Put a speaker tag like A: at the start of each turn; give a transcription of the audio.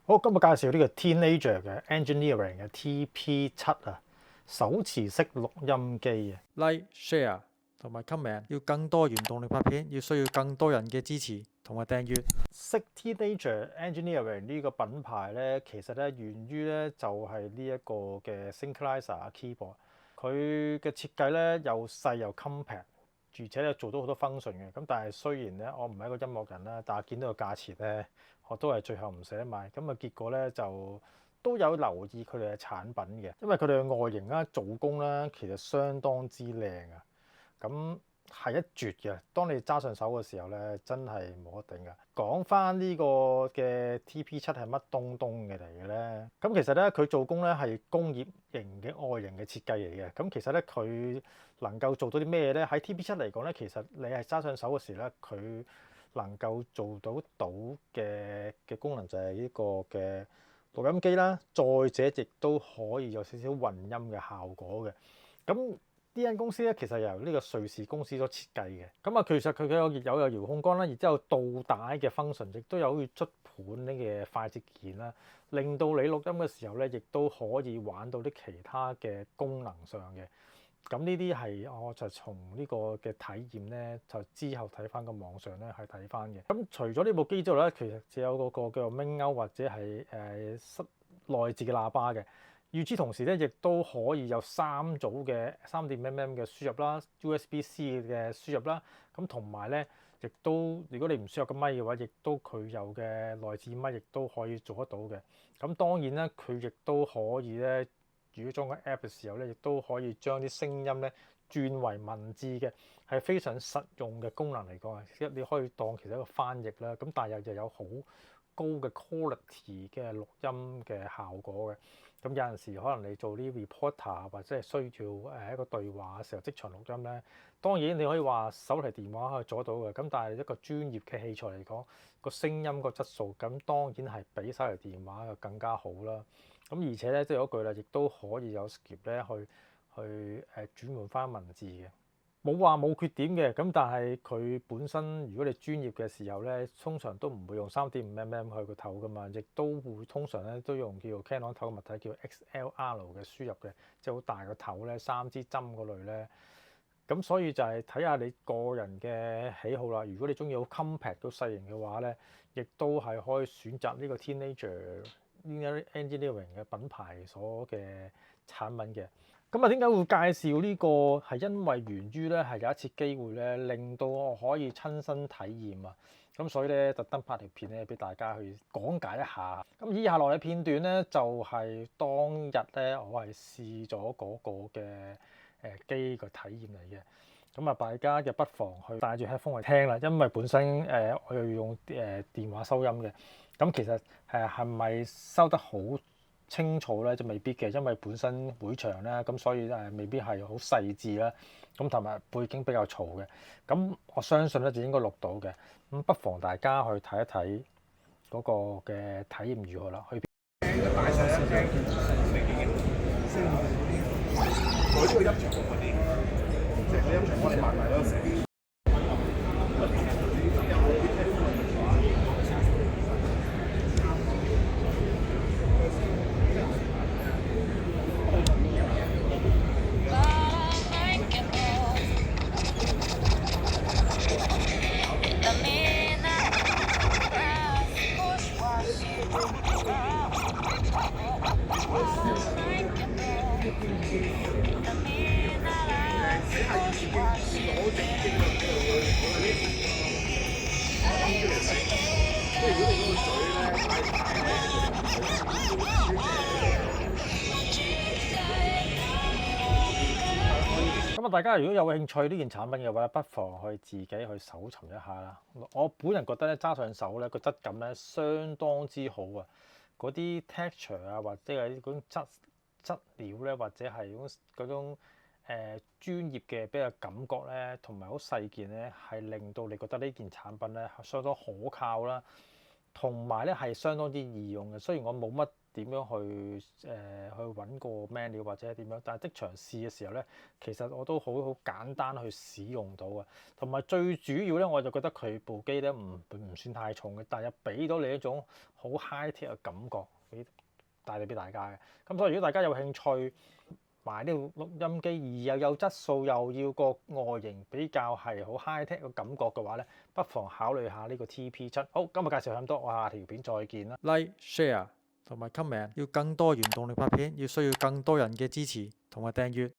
A: 好，今日介紹呢個 Teenager 嘅 Engineering 嘅 TP7啊，手持式錄音機啊。
B: Like、share 同埋 comment，要更多原動力拍片，要需要更多人嘅支持同埋訂閱。
A: 識 Teenager Engineering 呢個品牌咧，其實咧源於咧就係呢一個嘅 Synchronizer keyboard，佢嘅設計咧又細又 compact，而且咧做到好多 function 嘅。咁但係雖然咧我唔係一個音樂人啦，但係見到個價錢咧，我都係最後唔捨得買。咁啊結果咧就都有留意佢哋嘅產品嘅，因為佢哋嘅外形啦、做工啦，其實相當之靚啊。咁係一絕嘅，當你揸上手嘅時候咧，真係冇得頂㗎。講翻呢個嘅 TP7係乜東東嘅嚟嘅咧？咁其實咧佢做工咧係工業型嘅外形嘅設計嚟嘅。咁其實咧佢能夠做到啲咩咧？喺 TP7嚟講咧，其實你係揸上手嘅時咧，佢能夠做到嘅功能就係呢個嘅錄音機啦，再者亦都可以有少少混音嘅效果嘅。咁呢間公司咧，其實由呢個瑞士公司所設計嘅。咁啊，其實佢有遙控杆啦，然之後倒帶嘅 function，亦都有好似捽盤呢嘅快捷鍵啦，令到你錄音嘅時候咧，亦都可以玩到啲其他嘅功能上嘅。咁呢啲係我就從呢個嘅體驗咧，就之後睇翻個網上咧係睇翻嘅。咁除咗呢部機之外咧，其實仲有個叫做 main out 或者係室內置嘅喇叭嘅。與此同時咧，亦都可以有3組嘅3.5mm嘅輸入啦，USB-C 嘅輸入啦。咁同埋咧，亦都如果你唔輸入個咪嘅話，亦都佢有嘅內置咪，亦都可以做得到嘅。咁當然啦，佢亦都可以咧。如果裝個 app 嘅時候咧，亦都可以將啲聲音咧轉為文字嘅，係非常實用嘅功能嚟講。你可以當其實一個翻譯啦。咁但係又有好高嘅 quality 嘅錄音嘅效果嘅。咁有陣時可能你做啲 reporter 或者係需要一個對話嘅時候即場錄音咧，當然你可以話手提電話可以做到嘅。咁但係一個專業嘅器材嚟講，個聲音個質素咁當然係比手提電話更加好啦。咁而且咧，即係嗰句啦，亦都可以有 script 咧去轉換翻文字嘅，冇話冇缺點嘅。咁但係佢本身如果你專業嘅時候咧，通常都唔會用3.5mm 去個頭噶嘛，亦都會通常咧都用叫做 Canon 頭嘅物體叫 XLR 嘅輸入嘅，即係好大個頭咧，3支針嗰類咧。咁所以就係睇下你個人嘅喜好啦。如果你中意好 compact 到細型嘅話咧，亦都係可以選擇呢個 Teenager Engineering 嘅品牌所嘅產品嘅。咁啊，點解會介紹呢個？係因為源於咧係有一次機會咧，令到我可以親身體驗啊。咁所以咧，特登拍條片咧，俾大家去講解一下。咁以下落嘅片段咧，就係當日咧，我係試咗嗰個嘅機個體驗嚟嘅。咁啊，大家就不妨去帶住 headphone 去聽啦，因為本身我又要用電話收音嘅。咁其實係咪收得好清楚咧？就未必嘅，因為本身會場咧，咁所以未必係好細緻啦。咁同埋背景比較嘈嘅。咁我相信咧就應該錄到嘅。咁不妨大家去睇一睇嗰個嘅體驗如何啦。去
C: 大細一隻，我呢個音場嗰啲，即係音場我哋買埋嗰時。
A: 咁啊，大家如果有興趣呢件產品嘅話，不妨去自己去搜尋一下啦。我本人覺得咧揸上手咧個質感咧相當之好啊！嗰啲 texture 啊，或者係嗰種質料咧，或者係嗰種專業嘅比較感覺咧，同埋好細件咧，係令到你覺得呢件產品咧相當可靠啦。同埋咧係相當之易用嘅。雖然我冇乜點樣去揾個 menu 或者點樣，但係即場試嘅時候咧，其實我都好簡單去使用到嘅。同埋最主要咧，我就覺得佢部機咧唔算太重嘅，但係又俾到你一種好 high tech 嘅感覺，帶嚟俾大家嘅。咁所以如果大家有興趣買呢個錄音機，而又有質素，又要個外形比較係好 high tech 嘅感覺嘅話咧，不妨考慮下呢個 TP7。好，今日介紹咁多，我下條片再見啦。
B: Like、share 同埋 comment，要更多原動力拍片，要需要更多人嘅支持同埋訂閱。